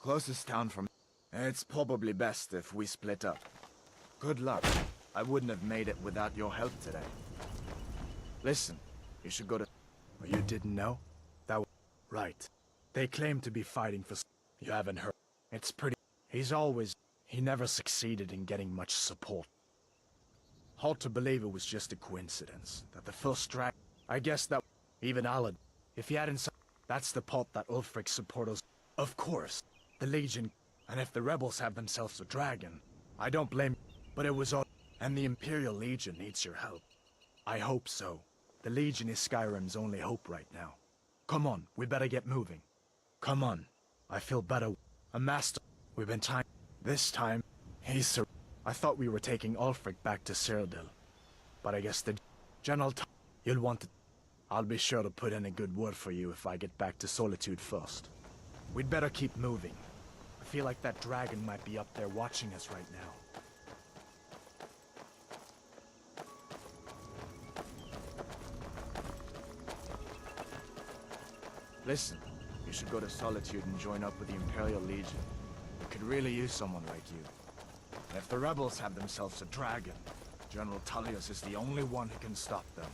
Closest town from... It's probably best if we split up. Good luck. I wouldn't have made it without your help today. Listen, you should go to... Oh, you didn't know? That was... Right. They claim to be fighting for... You haven't heard. It's pretty... He's always... He never succeeded in getting much support. Hard to believe it was just a coincidence, that the first drag... I guess that... Even Alan... If he hadn't... That's the part that Ulfric supporters... Of course. The Legion... And if the rebels have themselves a dragon... I don't blame... But it was all... And the Imperial Legion needs your help. I hope so. The Legion is Skyrim's only hope right now. Come on, we better get moving. Come on. I feel better. A master... We've been time... This time... He's... I thought we were taking Ulfric back to Cyrodiil. But I guess the... General... You'll want to... I'll be sure to put in a good word for you if I get back to Solitude first. We'd better keep moving. I feel like that dragon might be up there watching us right now. Listen, you should go to Solitude and join up with the Imperial Legion. We could really use someone like you. And if the rebels have themselves a dragon, General Tullius is the only one who can stop them.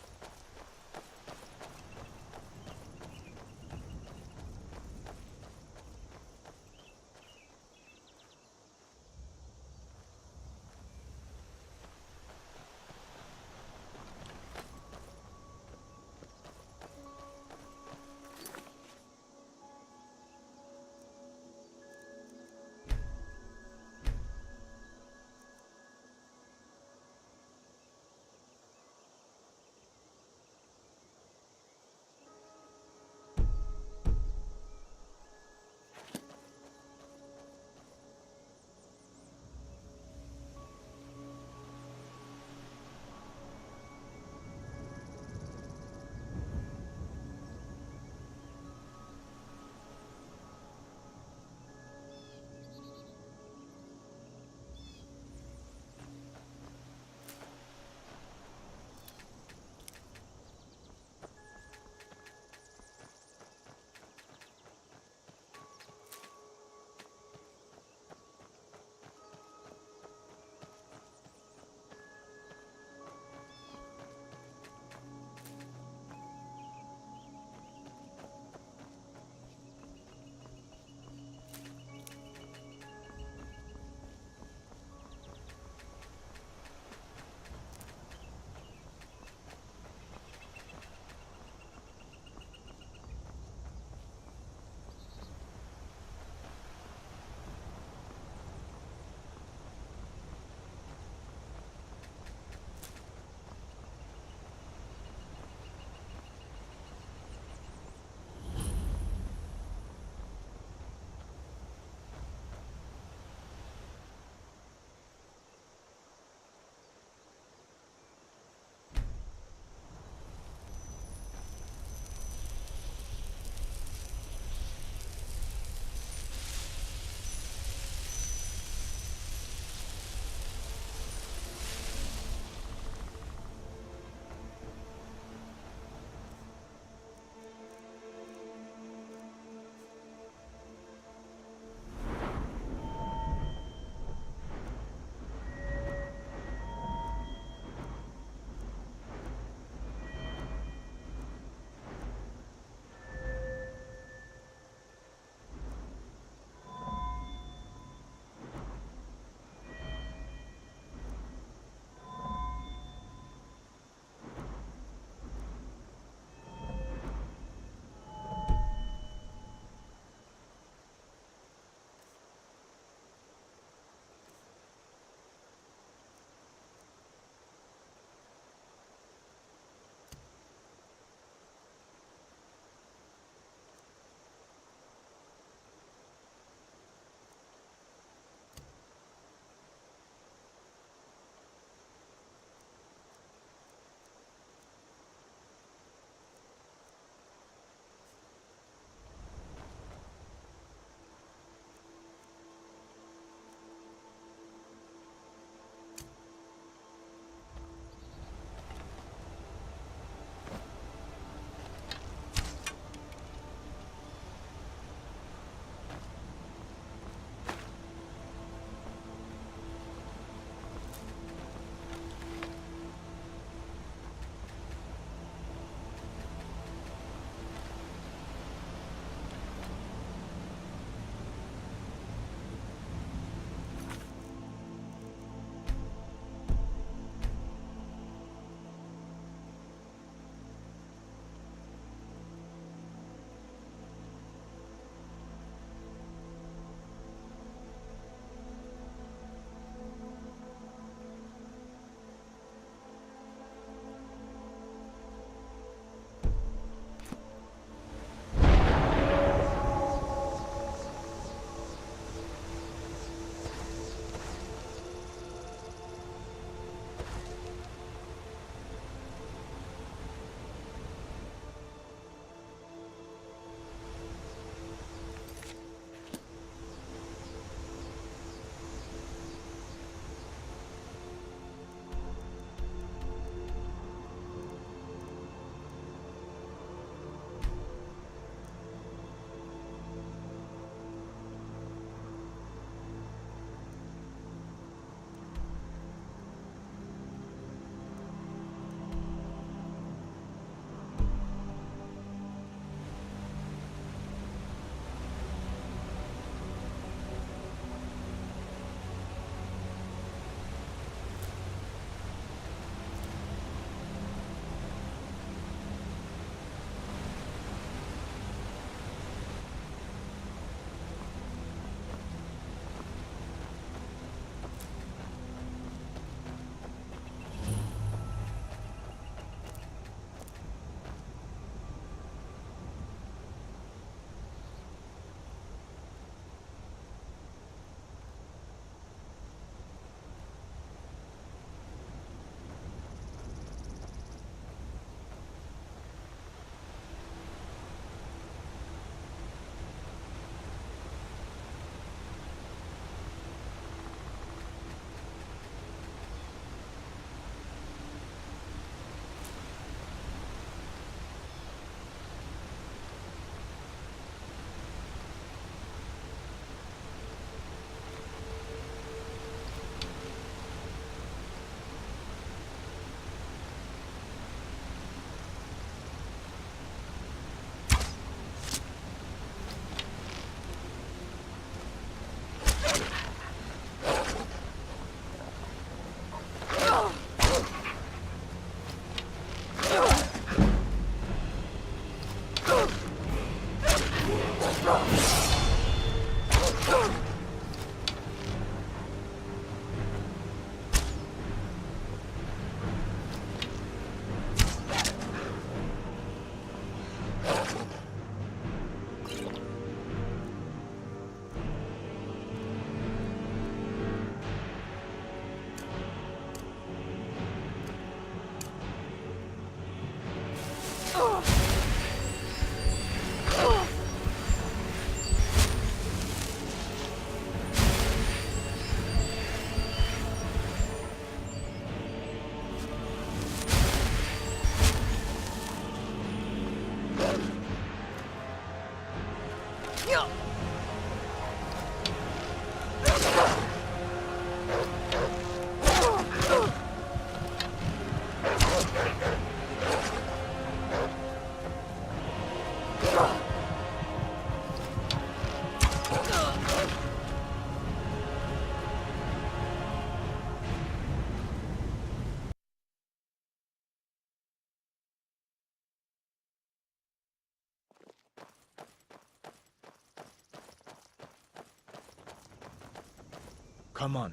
Come on.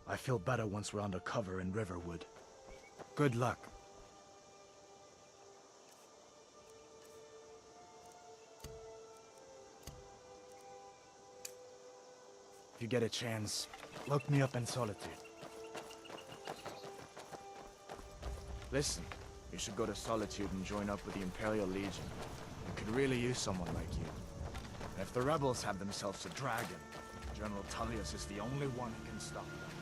I feel better once we're under cover in Riverwood. Good luck. If you get a chance, look me up in Solitude. Listen, you should go to Solitude and join up with the Imperial Legion. We could really use someone like you. And if the rebels have themselves a dragon, General Tullius is the only one who can stop them.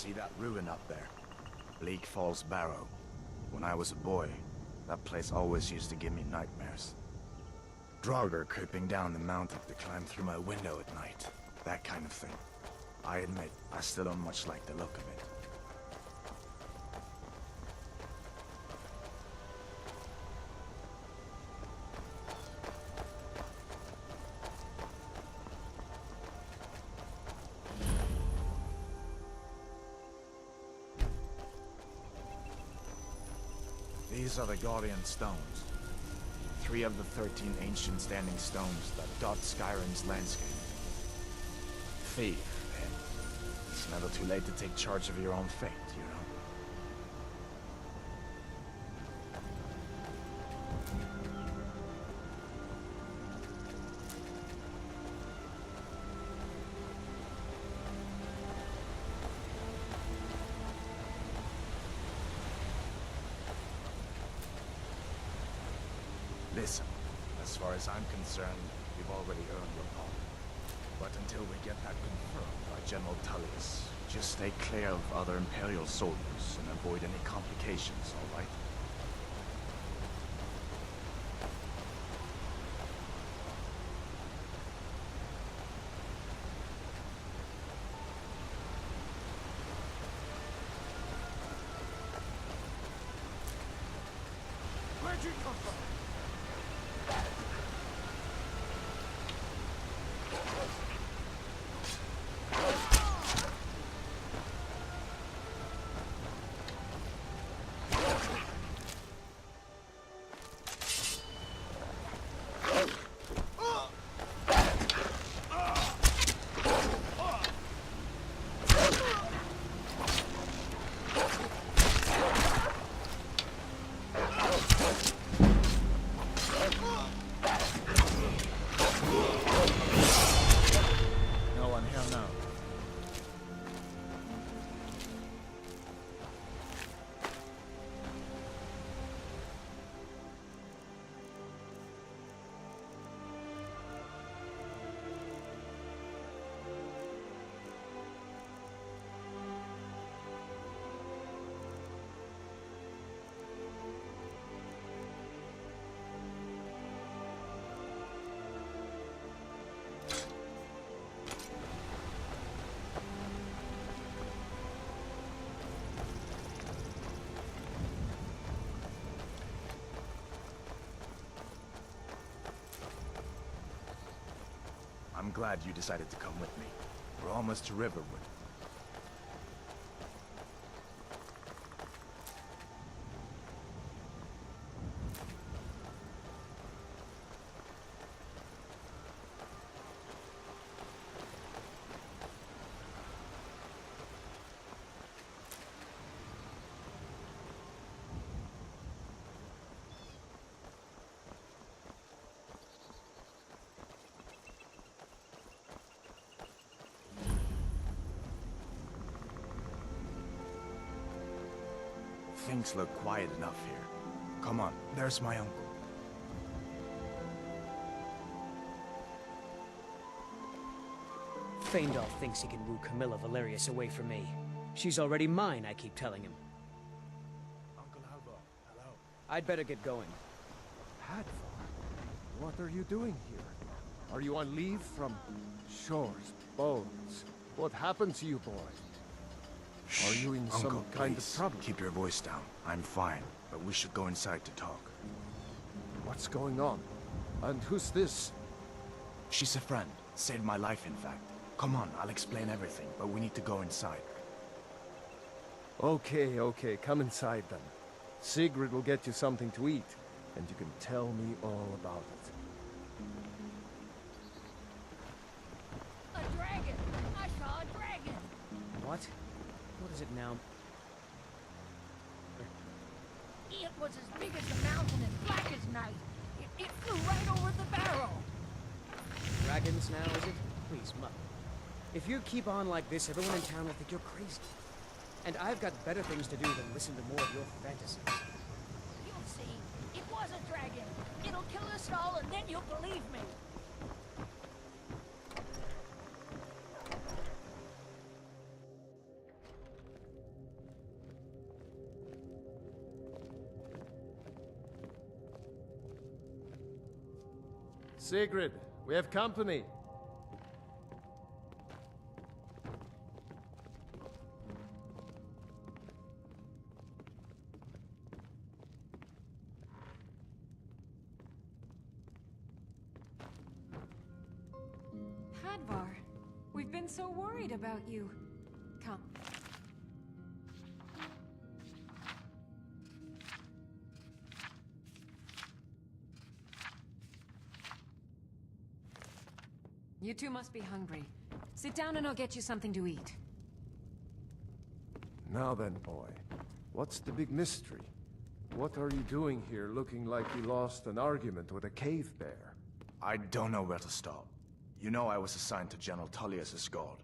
See that ruin up there? Bleak Falls Barrow. When I was a boy, that place always used to give me nightmares. Draugr creeping down the mountain to climb through my window at night. That kind of thing. I admit, I still don't much like the look of it. These are the Guardian Stones. 3 of the 13 ancient standing stones that dot Skyrim's landscape. Thief, eh? It's never too late to take charge of your own fate, you know? Listen, as far as I'm concerned, you've already earned your pardon. But until we get that confirmed by General Tullius, just stay clear of other Imperial soldiers and avoid any complications, all right? Where'd you come from? I'm glad you decided to come with me. We're almost to Riverwood. Things look quiet enough here. Come on, there's my uncle. Feindal thinks he can woo Camilla Valerius away from me. She's already mine, I keep telling him. Uncle Albo, hello. I'd better get going. Hadvar, what are you doing here? Are you on leave from shores, bones? What happened to you, boy? Are you in some Uncle, kind of please, trouble? keep your voice down. I'm fine, but we should go inside to talk. What's going on? And who's this? She's a friend. Saved my life, in fact. Come on, I'll explain everything, but we need to go inside. Okay, come inside then. Sigrid will get you something to eat, and you can tell me all about it. A dragon! I saw a dragon! What? What is it now? It was as big as a mountain and black as night. It flew right over the barrel. Dragons now, is it? Please, Mother. If you keep on like this, everyone in town will think you're crazy. And I've got better things to do than listen to more of your fantasies. You'll see. It was a dragon. It'll kill us all, and then you'll believe me. Sigrid, we have company. Hadvar, we've been so worried about you. Come. You two must be hungry. Sit down and I'll get you something to eat. Now then, boy. What's the big mystery? What are you doing here looking like you lost an argument with a cave bear? I don't know where to start. You know I was assigned to General Tullius' guard.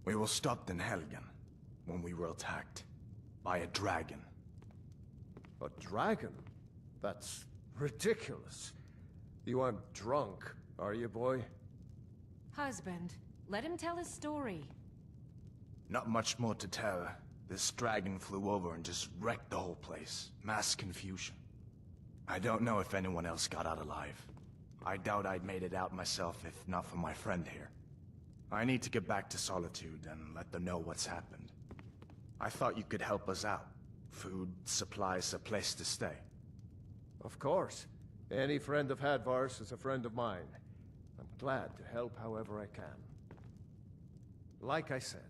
We were stopped in Helgen when we were attacked by a dragon. A dragon? That's ridiculous. You aren't drunk, are you, boy? Husband, let him tell his story. Not much more to tell. This dragon flew over and just wrecked the whole place. Mass confusion. I don't know if anyone else got out alive. I doubt I'd made it out myself if not for my friend here. I need to get back to Solitude and let them know what's happened. I thought you could help us out. Food, supplies, a place to stay. Of course. Any friend of Hadvar's is a friend of mine. I'm glad to help however I can. Like I said,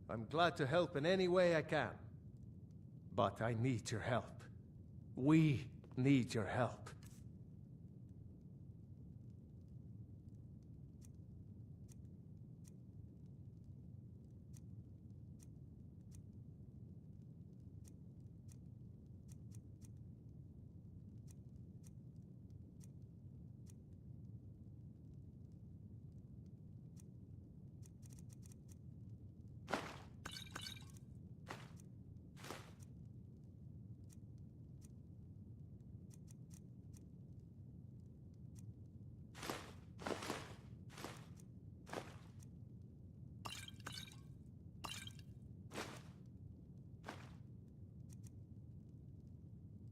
I'm glad to help in any way I can. But I need your help. We need your help.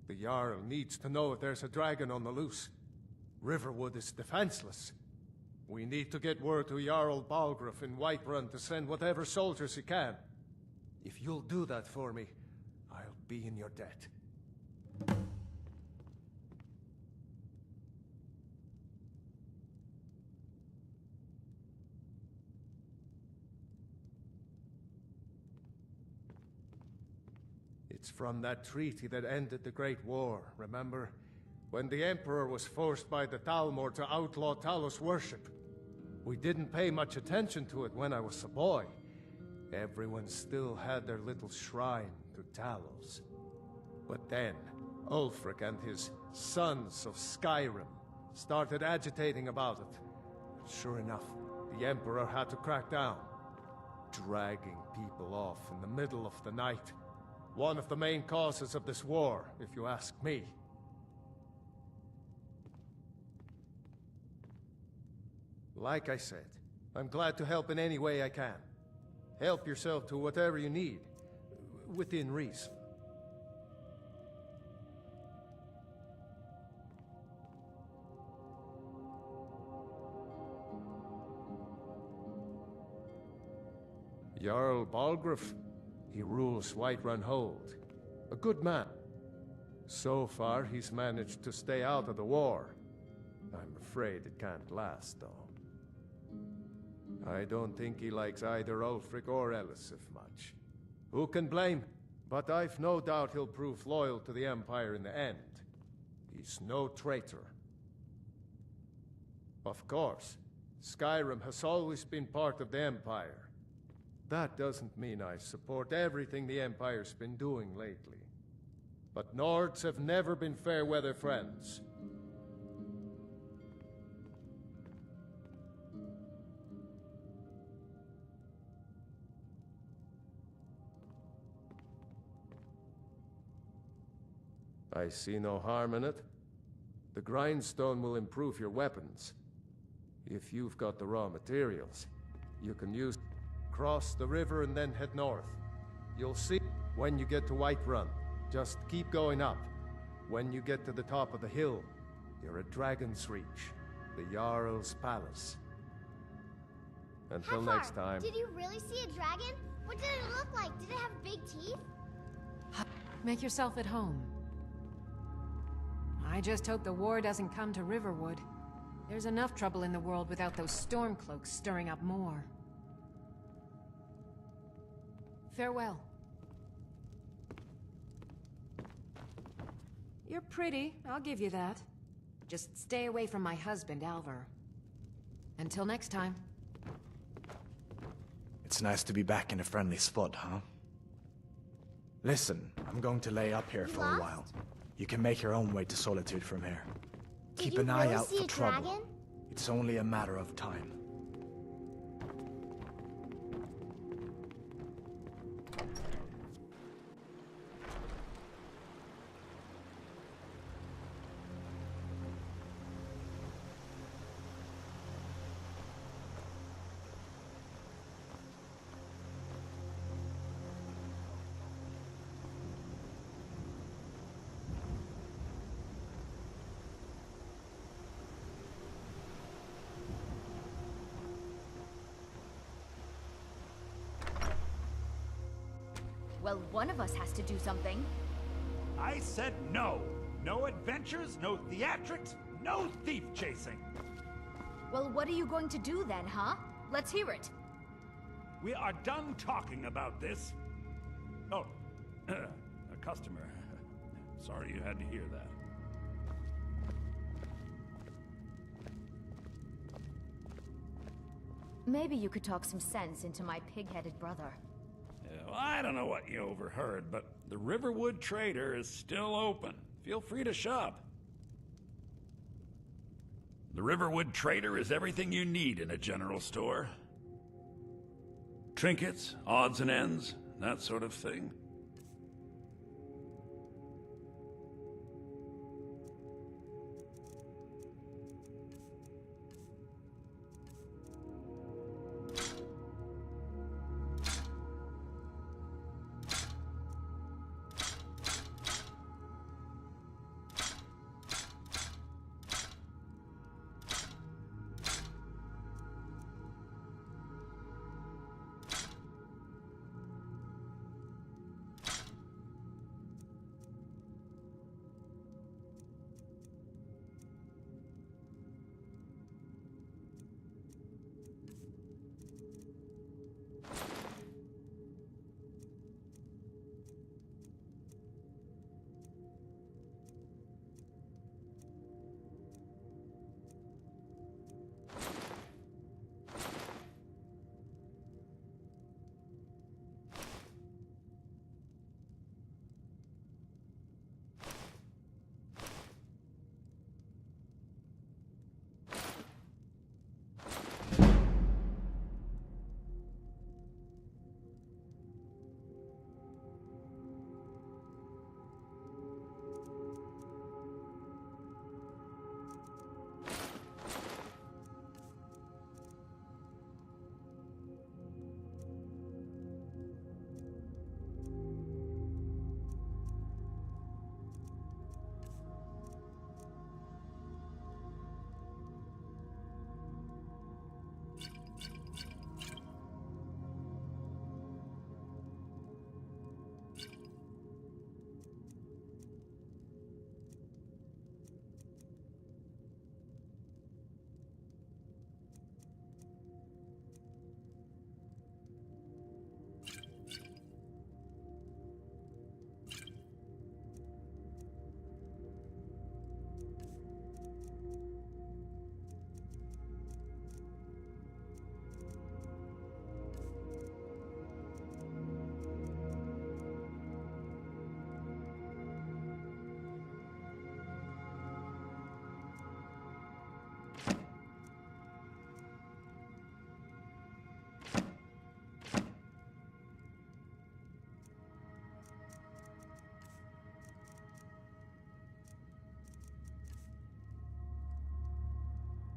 The Jarl needs to know if there's a dragon on the loose. Riverwood is defenseless. We need to get word to Jarl Balgruuf in Whiterun to send whatever soldiers he can. If you'll do that for me, I'll be in your debt. It's from that treaty that ended the Great War, remember? When the Emperor was forced by the Thalmor to outlaw Talos worship. We didn't pay much attention to it when I was a boy. Everyone still had their little shrine to Talos. But then, Ulfric and his sons of Skyrim started agitating about it. And sure enough, the Emperor had to crack down, dragging people off in the middle of the night. One of the main causes of this war, if you ask me. Like I said, I'm glad to help in any way I can. Help yourself to whatever you need, within reason. Jarl Balgruuf, he rules Whiterun Hold. A good man. So far, he's managed to stay out of the war. I'm afraid it can't last, though. I don't think he likes either Ulfric or Elisif much. Who can blame? But I've no doubt he'll prove loyal to the Empire in the end. He's no traitor. Of course, Skyrim has always been part of the Empire. That doesn't mean I support everything the Empire's been doing lately. But Nords have never been fair-weather friends. I see no harm in it. The grindstone will improve your weapons. If you've got the raw materials, you can use... Cross the river and then head north. You'll see when you get to Whiterun. Just keep going up. When you get to the top of the hill, you're at Dragon's Reach, the Jarl's Palace. Until next time. Did you really see a dragon? What did it look like? Did it have big teeth? Make yourself at home. I just hope the war doesn't come to Riverwood. There's enough trouble in the world without those Stormcloaks stirring up more. Farewell. You're pretty, I'll give you that. Just stay away from my husband, Alvar. Until next time. It's nice to be back in a friendly spot, huh? Listen, I'm going to lay up here for a while. You can make your own way to Solitude from here. Keep an eye out for trouble. It's only a matter of time. Well, one of us has to do something. I said no. No adventures, no theatrics, no thief chasing. Well, what are you going to do then, huh? Let's hear it. We are done talking about this. Oh, a customer. Sorry you had to hear that. Maybe you could talk some sense into my pig-headed brother. Well, I don't know what you overheard, but the Riverwood Trader is still open. Feel free to shop. The Riverwood Trader is everything you need in a general store. Trinkets, odds and ends, that sort of thing.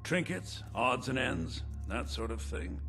Trinkets, odds and ends, that sort of thing.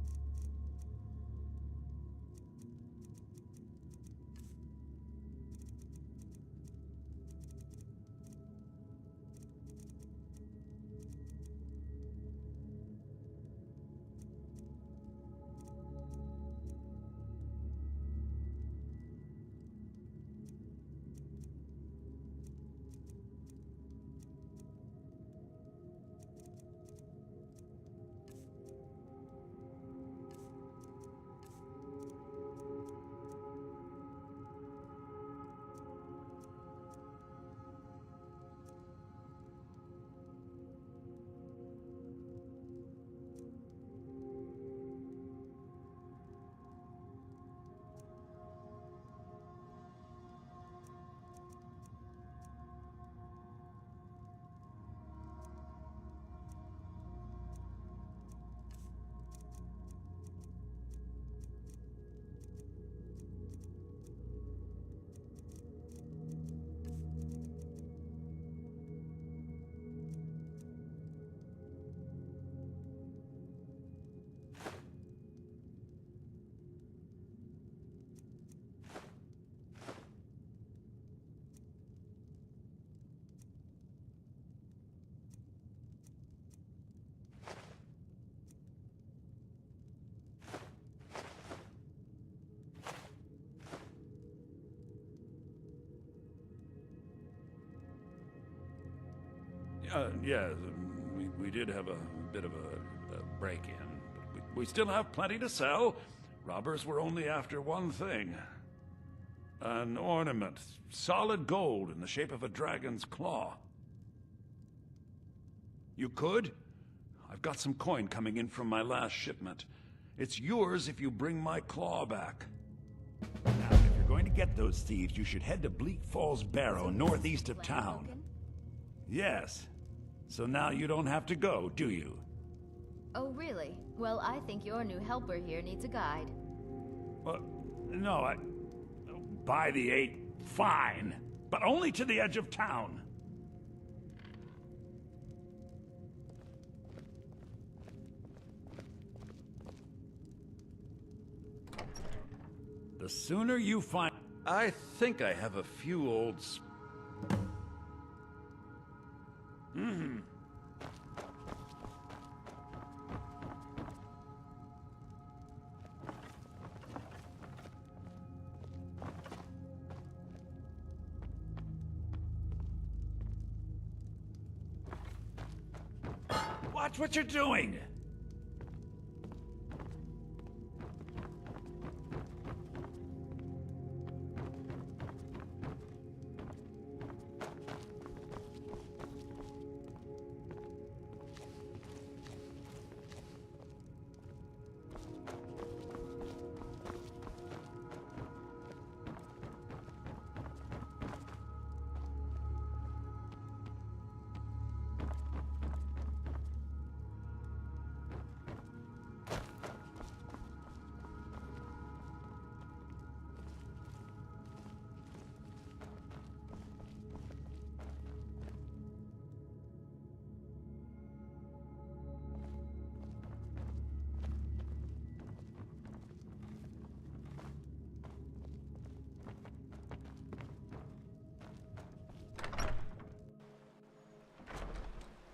Yeah, we did have a bit of a break-in, but we still have plenty to sell. Robbers were only after one thing. An ornament, solid gold in the shape of a dragon's claw. You could? I've got some coin coming in from my last shipment. It's yours if you bring my claw back. Now, if you're going to get those thieves, you should head to Bleak Falls Barrow, northeast of town. Yes. So now you don't have to go, do you? Oh, really? Well, I think your new helper here needs a guide. No, By the 8, fine. But only to the edge of town. The sooner you find... I think I have a few old... Watch what you're doing!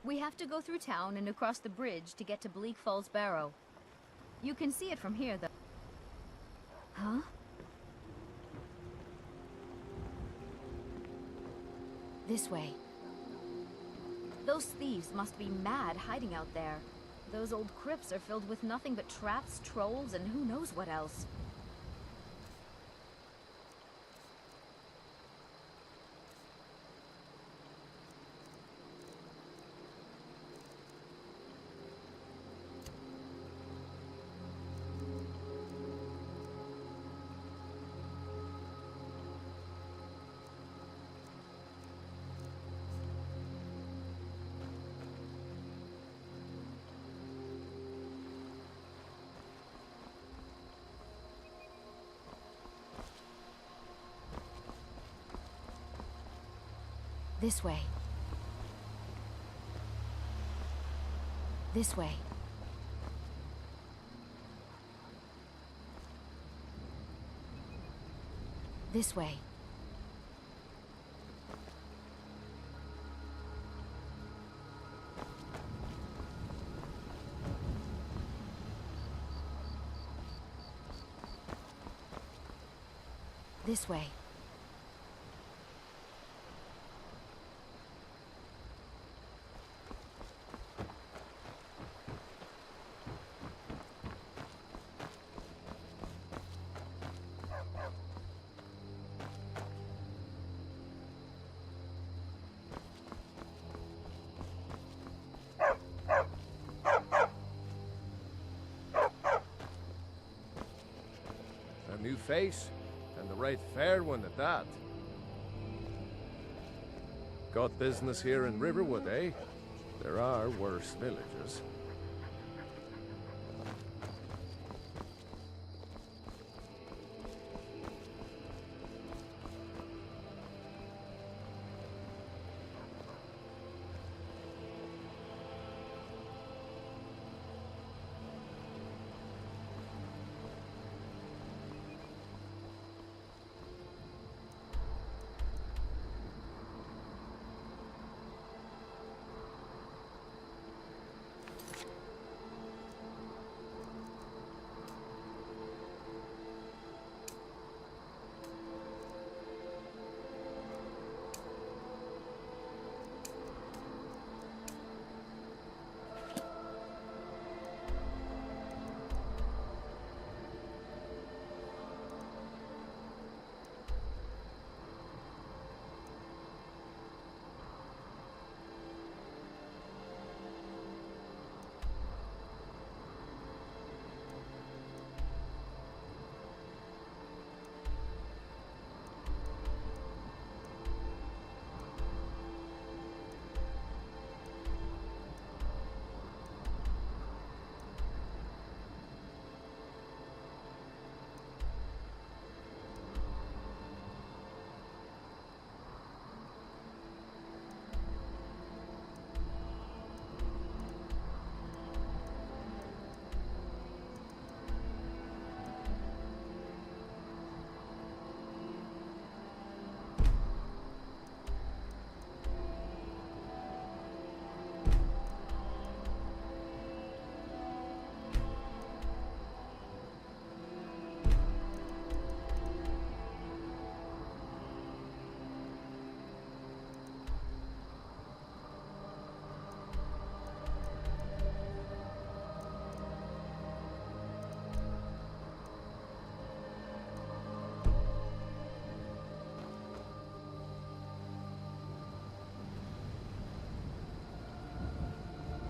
We have to go through town and across the bridge to get to Bleak Falls Barrow. You can see it from here, though. Huh? This way. Those thieves must be mad hiding out there. Those old crypts are filled with nothing but traps, trolls, and who knows what else. This way. This way. This way. This way. A new face, and the right fair one at that. Got business here in Riverwood, eh? There are worse villages.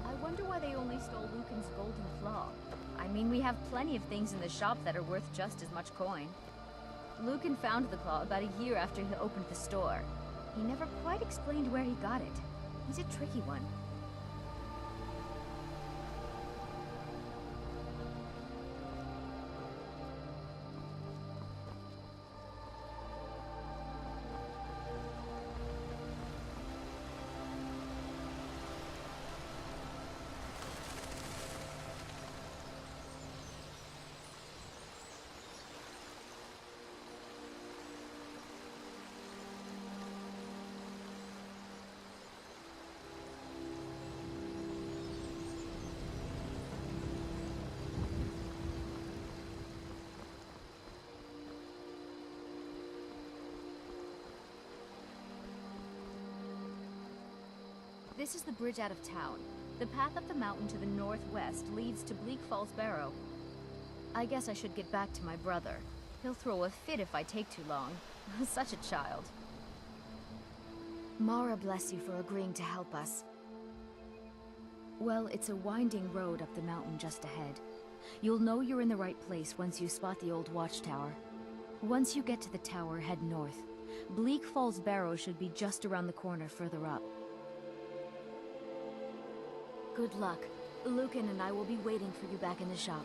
I wonder why they only stole Lucan's golden claw. I mean, we have plenty of things in the shop that are worth just as much coin. Lucan found the claw about a year after he opened the store. He never quite explained where he got it. He's a tricky one. This is the bridge out of town. The path up the mountain to the northwest leads to Bleak Falls Barrow. I guess I should get back to my brother. He'll throw a fit if I take too long. Such a child. Mara bless you for agreeing to help us. Well, it's a winding road up the mountain just ahead. You'll know you're in the right place once you spot the old watchtower. Once you get to the tower, head north. Bleak Falls Barrow should be just around the corner further up. Good luck. Lucan and I will be waiting for you back in the shop.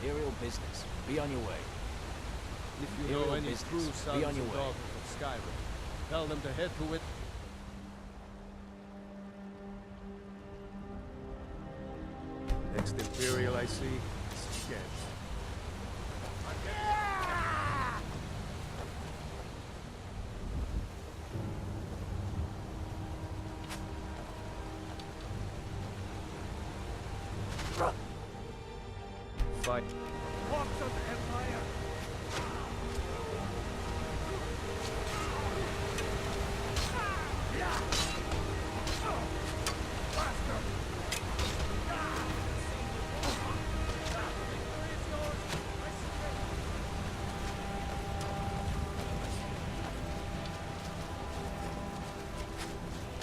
Imperial business. Be on your way. If you Imperial know any business. true Be sons on and your way. daughters of Skyrim, tell them to head to it. Next Imperial I see is dead. Fight. Walks of the Empire!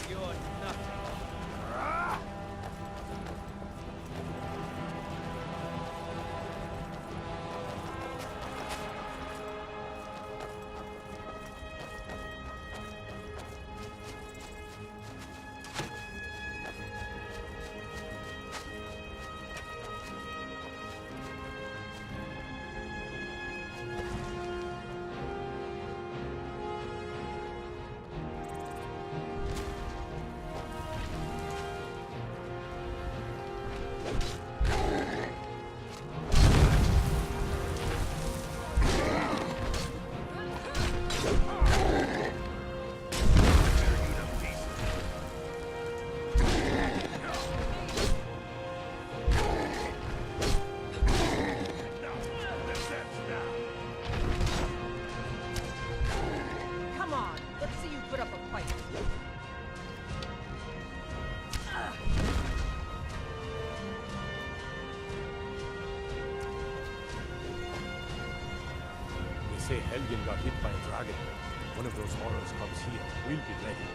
You're nothing. Come on, let's see you put up a fight. They say Helgen got hit by a dragon. One of those horrors comes here. We'll be ready.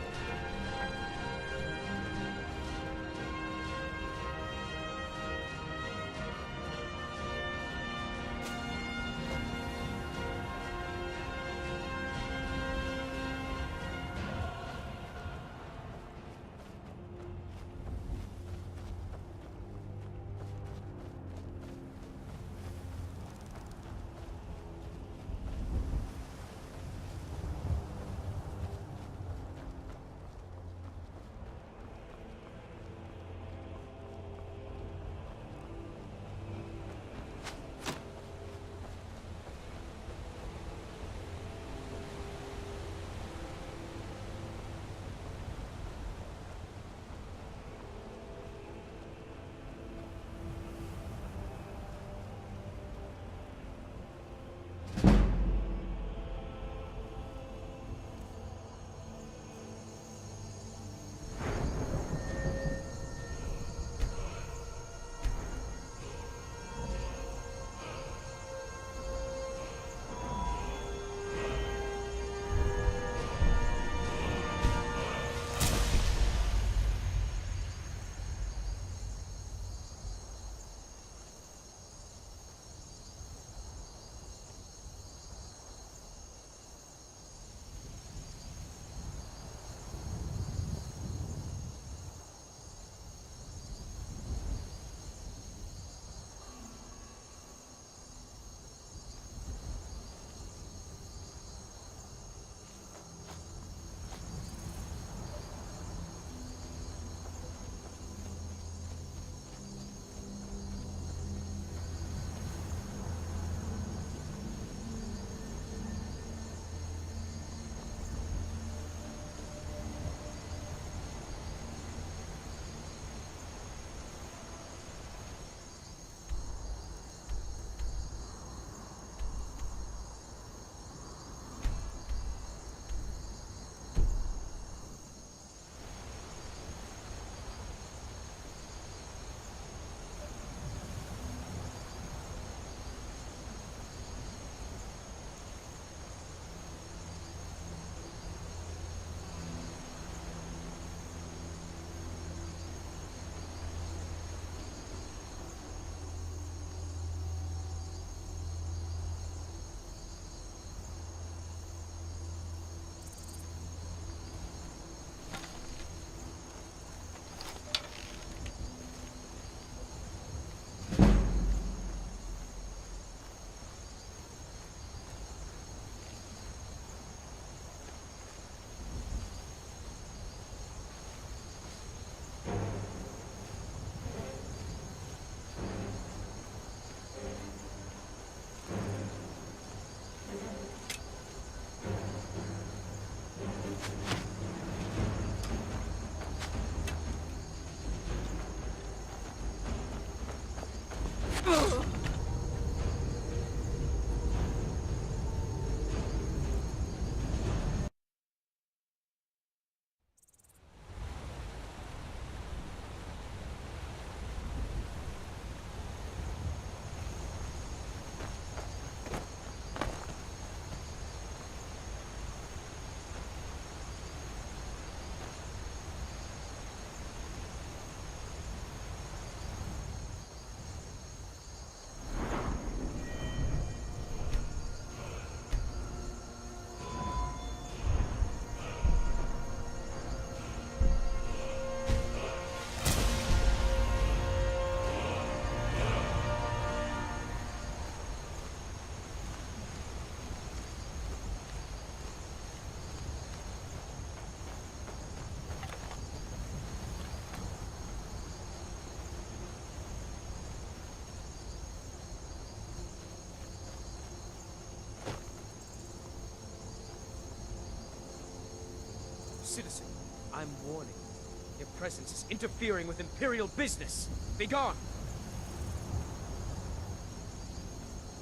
Citizen, I'm warning you. Your presence is interfering with Imperial business. Be gone!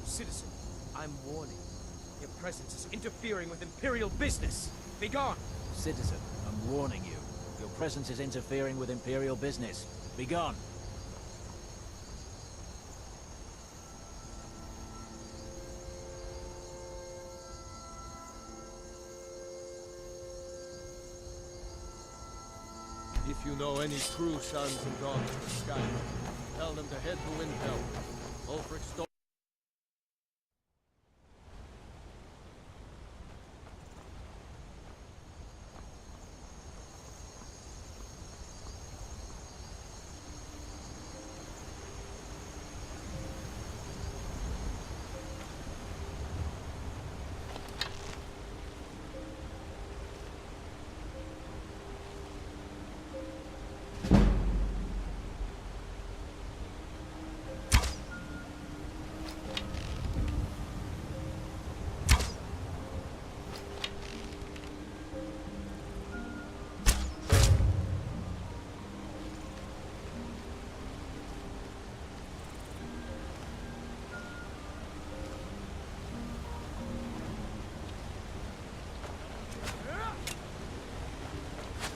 Citizen, I'm warning you. Your presence is interfering with Imperial business. Be gone! Citizen, I'm warning you. Your presence is interfering with Imperial business. Be gone! If you know any true sons and daughters of Skyrim, tell them to head to Windhelm. Ulfric's daughter.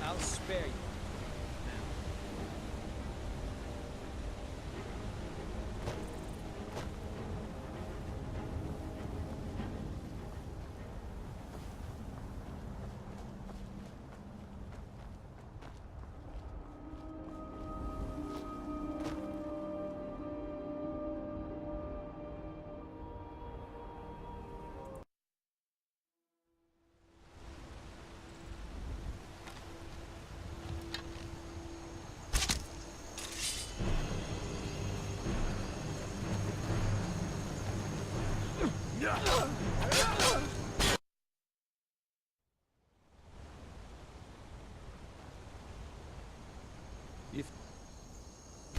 I'll spare you. If...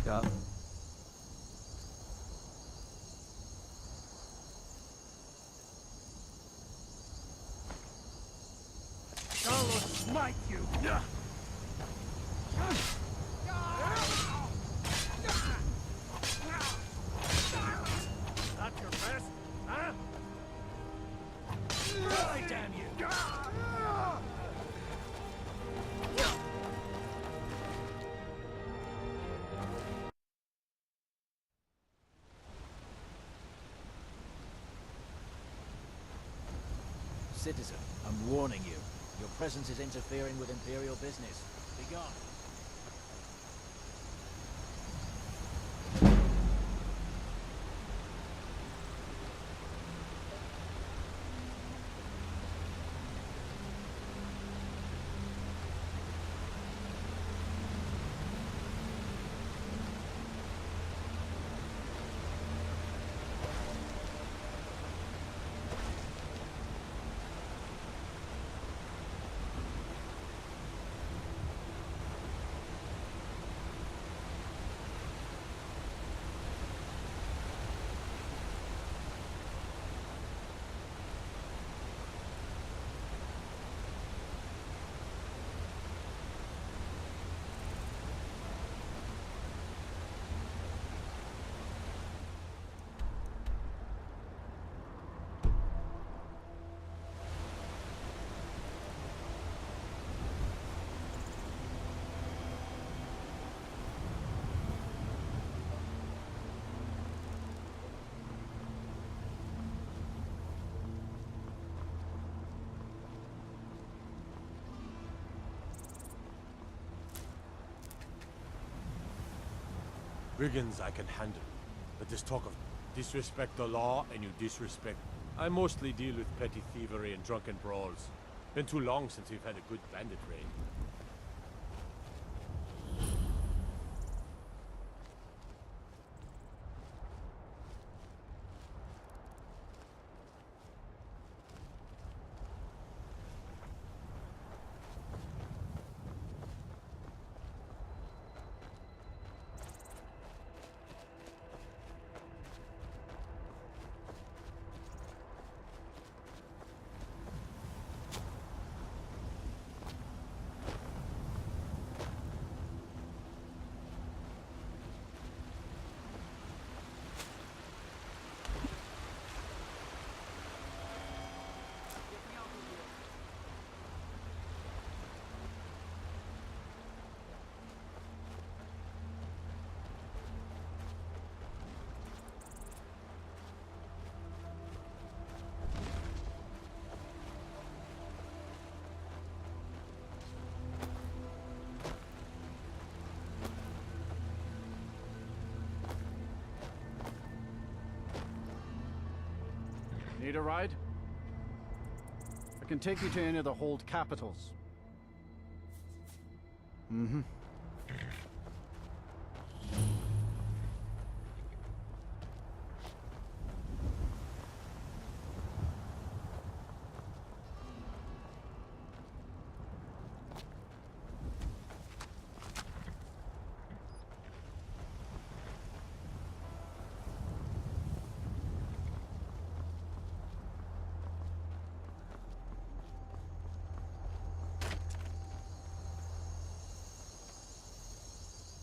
I'll smite you! Not your best, huh? Die, damn you! Citizen, I'm warning you. Your presence is interfering with Imperial business. Be gone. Brigands I can handle, but this talk of disrespect the law and you disrespect... I mostly deal with petty thievery and drunken brawls. Been too long since we've had a good bandit raid. Need a ride? I can take you to any of the hold capitals. Mm-hmm.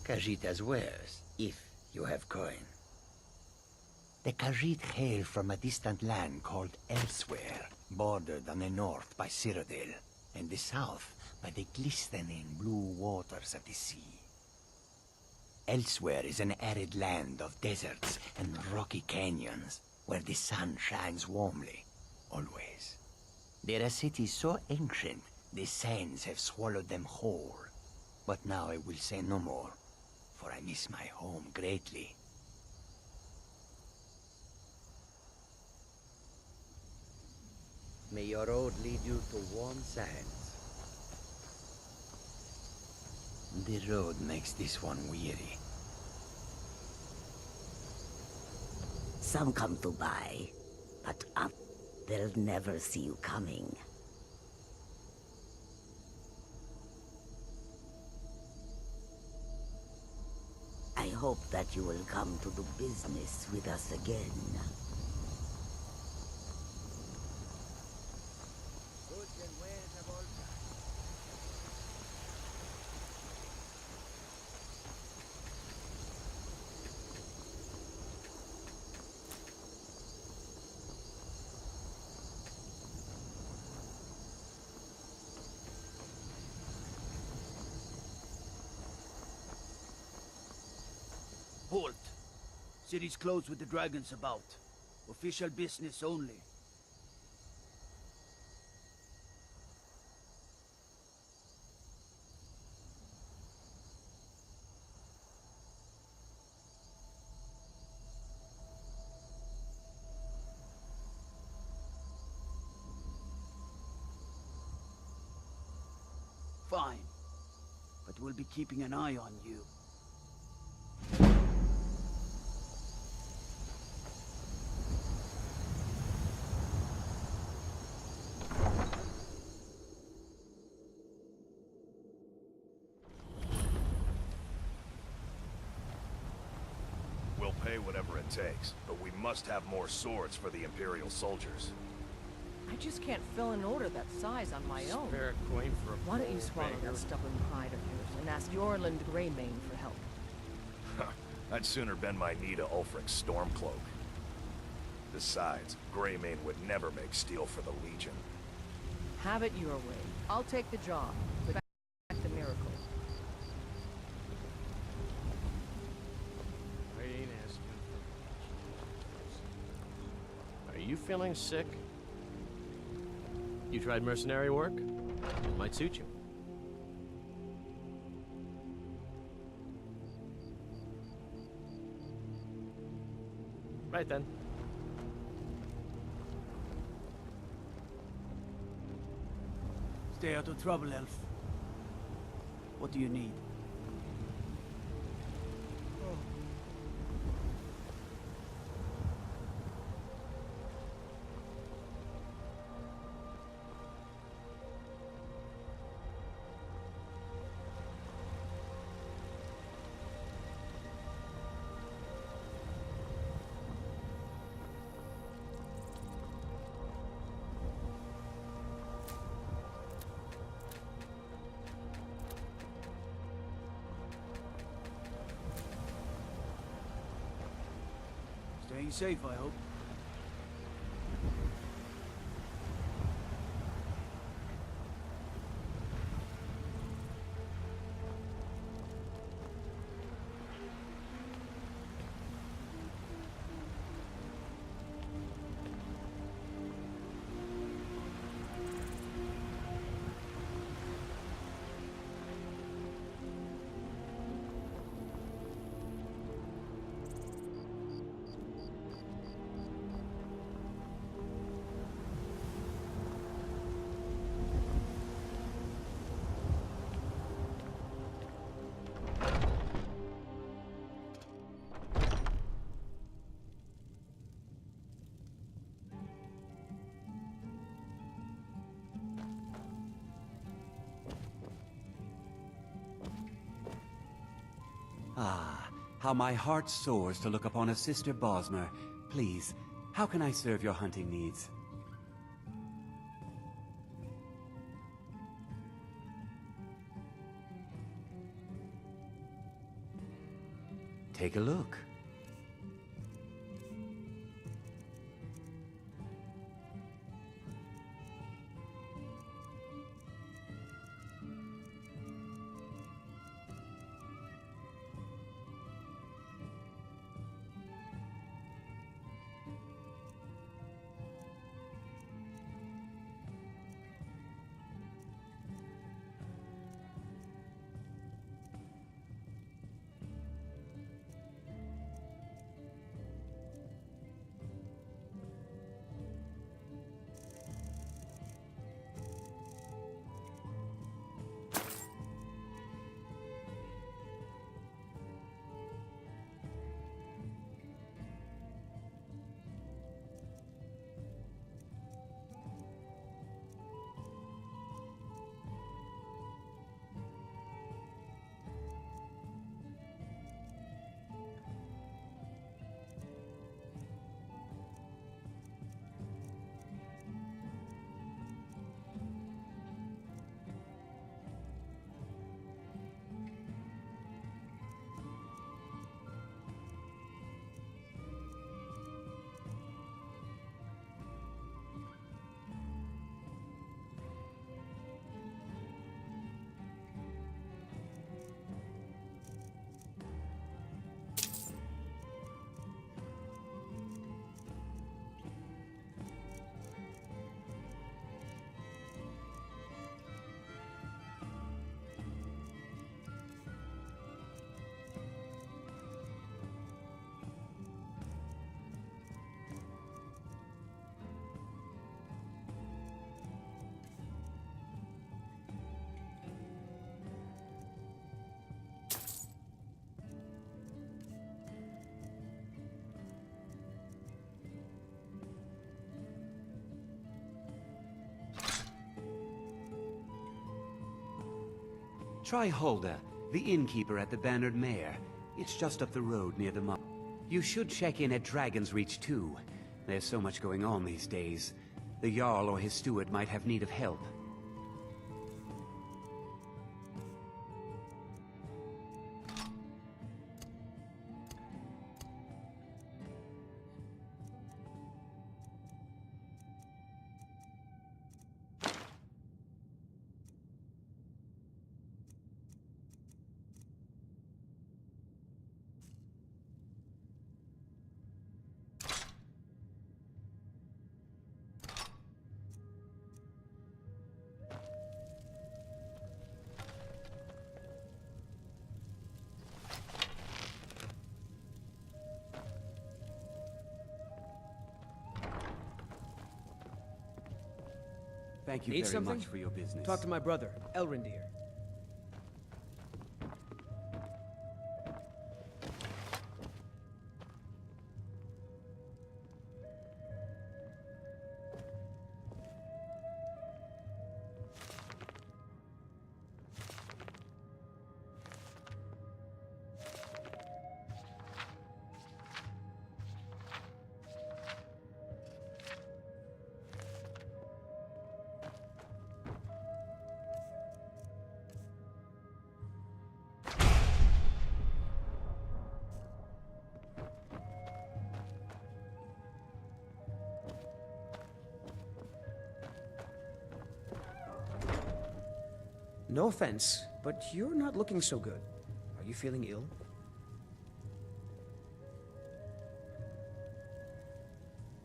Khajiit wares, if you have coin. The Khajiit hail from a distant land called Elsewhere, bordered on the north by Cyrodiil, and the south by the glistening blue waters of the sea. Elsewhere is an arid land of deserts and rocky canyons, where the sun shines warmly, always. They're a city so ancient, the sands have swallowed them whole. But now I will say no more, for I miss my home greatly. May your road lead you to warm sands. The road makes this one weary. Some come to buy, but up, they'll never see you coming. I hope that you will come to do business with us again. Halt! City's closed with the dragons about. Official business only. Fine. But we'll be keeping an eye on you. We'll pay whatever it takes, but we must have more swords for the Imperial soldiers. I just can't fill an order that size on my own. Spare a coin for a Why don't you bold swallow beggar? that stubborn pride of yours and ask Yorland Greymane for help? I'd sooner bend my knee to Ulfric's Stormcloak. Besides, Greymane would never make steel for the Legion. Have it your way. I'll take the job. Back the miracle. I ain't asking for much. Are you feeling sick? You tried mercenary work? It might suit you. Right then. Stay out of trouble, Elf. What do you need? Staying safe, I hope. Ah, how my heart soars to look upon a Sister Bosmer. Please, how can I serve your hunting needs? Take a look. Try Hulda, the innkeeper at the Bannered Mare. It's just up the road near the mine. You should check in at Dragon's Reach too. There's so much going on these days. The Jarl or his steward might have need of help. Thank you Need very something? much for your business. Talk to my brother, Elrendir. No offense, but you're not looking so good. Are you feeling ill?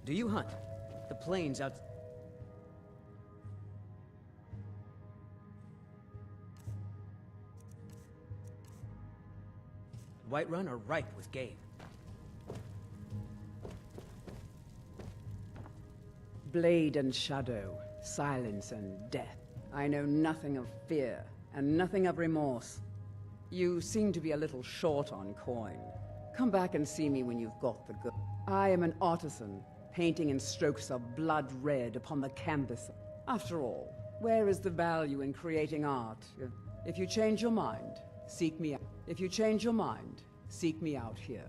Do you hunt? The plains out... Whiterun are ripe with game. Blade and shadow, silence and death. I know nothing of fear, and nothing of remorse. You seem to be a little short on coin. Come back and see me when you've got the good. I am an artisan, painting in strokes of blood red upon the canvas. After all, where is the value in creating art? If you change your mind, seek me out. If you change your mind, seek me out here.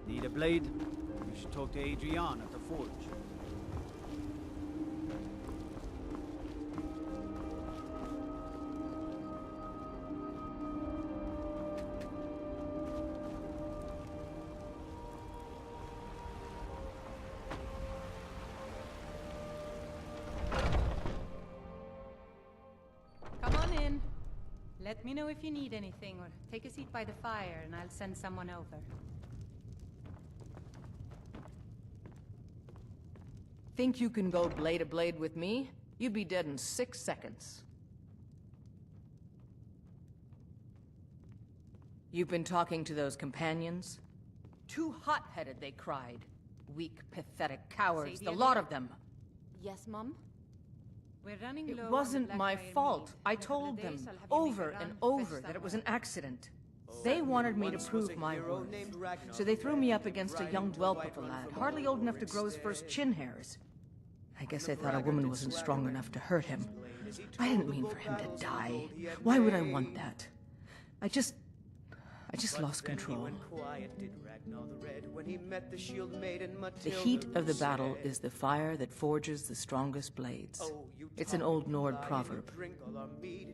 Need a blade? You should talk to Adrian at the forge. Come on in. Let me know if you need anything, or take a seat by the fire and I'll send someone over. Think you can go blade to blade with me? You'd be dead in 6 seconds. You've been talking to those companions? Too hot-headed, they cried. Weak, pathetic cowards, the lot of them. Yes, Mom? We're running It low wasn't on my black iron fault. meat. I In a couple told of them days, I'll have you make over a and run, over fetch that it was someone. an accident. They wanted me to prove my worth. So they threw me up against a young whelp of a lad, hardly old enough to grow his first chin hairs. I guess they thought a woman wasn't strong enough to hurt him. I didn't mean for him to die. Why would I want that? I just lost control. The heat of the battle is the fire that forges the strongest blades. It's an old Nord proverb.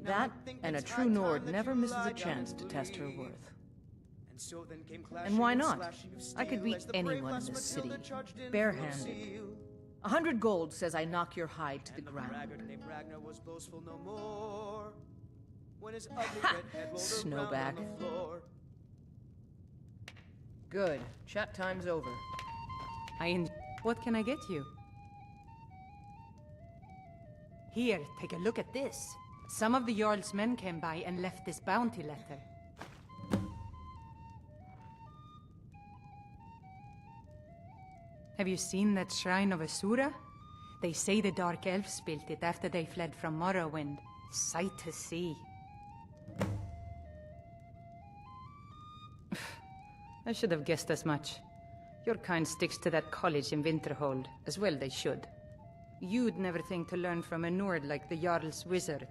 That, and a true Nord never misses a chance to test her worth. And why not? I could beat anyone in this city, barehanded. 100 gold says I knock your hide to the ground. Snowback. Good. Chat time's over. What can I get you? Here, take a look at this. Some of the Jarl's men came by and left this bounty letter. Have you seen that shrine of Asura? They say the Dark Elves built it after they fled from Morrowind. Sight to see. I should have guessed as much. Your kind sticks to that college in Winterhold, as well they should. You'd never think to learn from a Nord like the Jarl's wizard.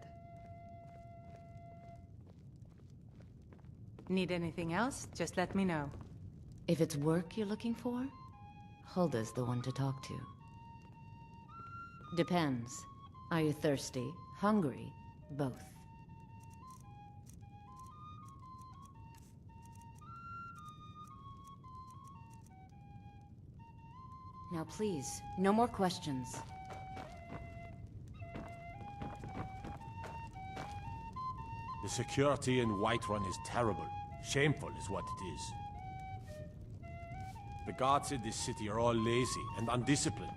Need anything else? Just let me know. If it's work you're looking for, Hulda's the one to talk to. Depends. Are you thirsty, hungry, both? Now please, no more questions. The security in Whiterun is terrible. Shameful is what it is. The guards in this city are all lazy and undisciplined.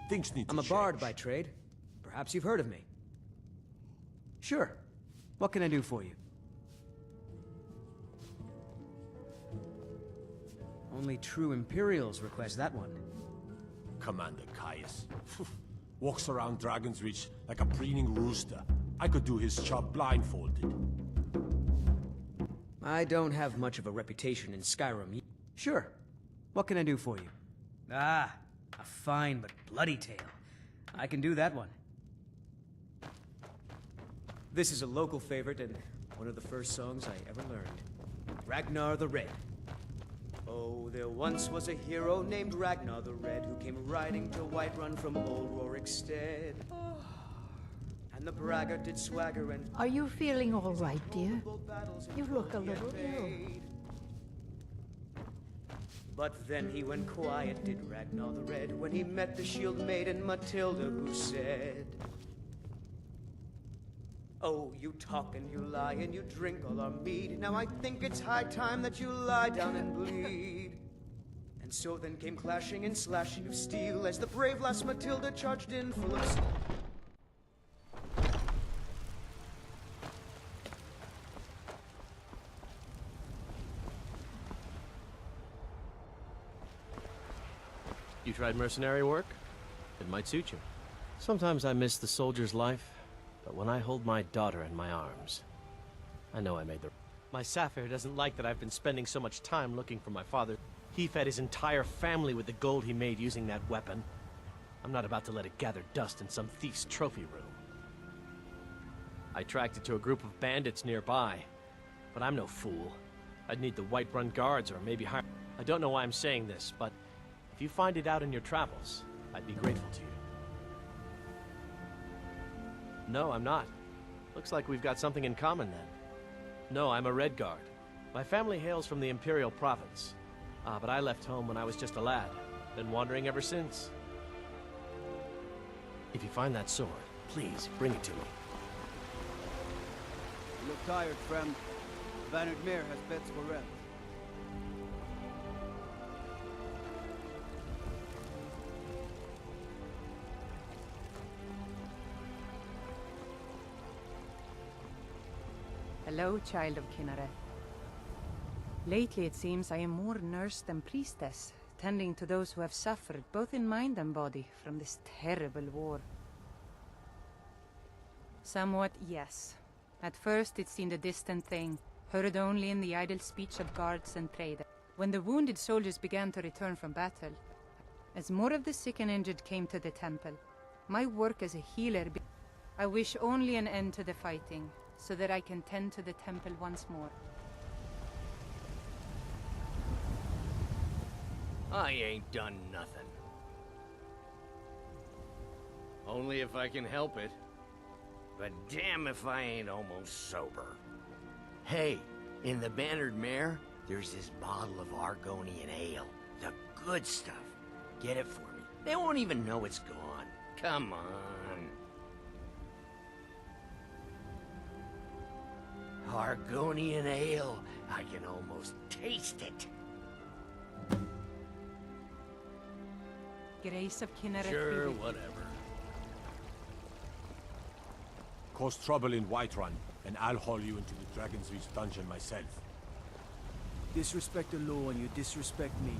Things need to change. I'm a bard by trade. Perhaps you've heard of me. Sure. What can I do for you? Only true Imperials request that one. Commander Caius. Walks around Dragon's Reach like a preening rooster. I could do his job blindfolded. I don't have much of a reputation in Skyrim. Sure. What can I do for you? Ah, a fine but bloody tale. I can do that one. This is a local favorite and one of the first songs I ever learned. Ragnar the Red. Oh, there once was a hero named Ragnar the Red who came riding to Whiterun from old Rorikstead. And the braggart did swagger and... Are you feeling all right, dear? You look a little ill. But then he went quiet, did Ragnar the Red, when he met the shield maiden Matilda, who said, "Oh, you talk and you lie and you drink all our mead. Now I think it's high time that you lie down and bleed." And so then came clashing and slashing of steel as the brave lass Matilda charged in full of steel. You tried mercenary work? It might suit you. Sometimes I miss the soldier's life, but when I hold my daughter in my arms, I know I made the... My Sapphire doesn't like that I've been spending so much time looking for my father. He fed his entire family with the gold he made using that weapon. I'm not about to let it gather dust in some thief's trophy room. I tracked it to a group of bandits nearby, but I'm no fool. I'd need the Whiterun guards or maybe hire... I don't know why I'm saying this, but if you find it out in your travels, I'd be grateful to you. No, I'm not. Looks like we've got something in common then. No, I'm a Red Guard. My family hails from the Imperial Province. But I left home when I was just a lad. Been wandering ever since. If you find that sword, please bring it to me. You look tired, friend. Bannered Mare has beds for rest. Hello, child of Kinneret. Lately it seems I am more nurse than priestess, tending to those who have suffered, both in mind and body, from this terrible war. Somewhat, yes. At first it seemed a distant thing, heard only in the idle speech of guards and traders. When the wounded soldiers began to return from battle, as more of the sick and injured came to the temple, my work as a healer I wish only an end to the fighting, so that I can tend to the temple once more. I ain't done nothing. Only if I can help it. But damn if I ain't almost sober. Hey, in the Bannered Mare, There's this bottle of Argonian ale. The good stuff. Get it for me. They won't even know it's gone. Come on. Argonian ale. I can almost taste it. Grace of Kinneret. Sure, whatever. Cause trouble in Whiterun, and I'll haul you into the Dragon's Reach dungeon myself. Disrespect the law and you disrespect me.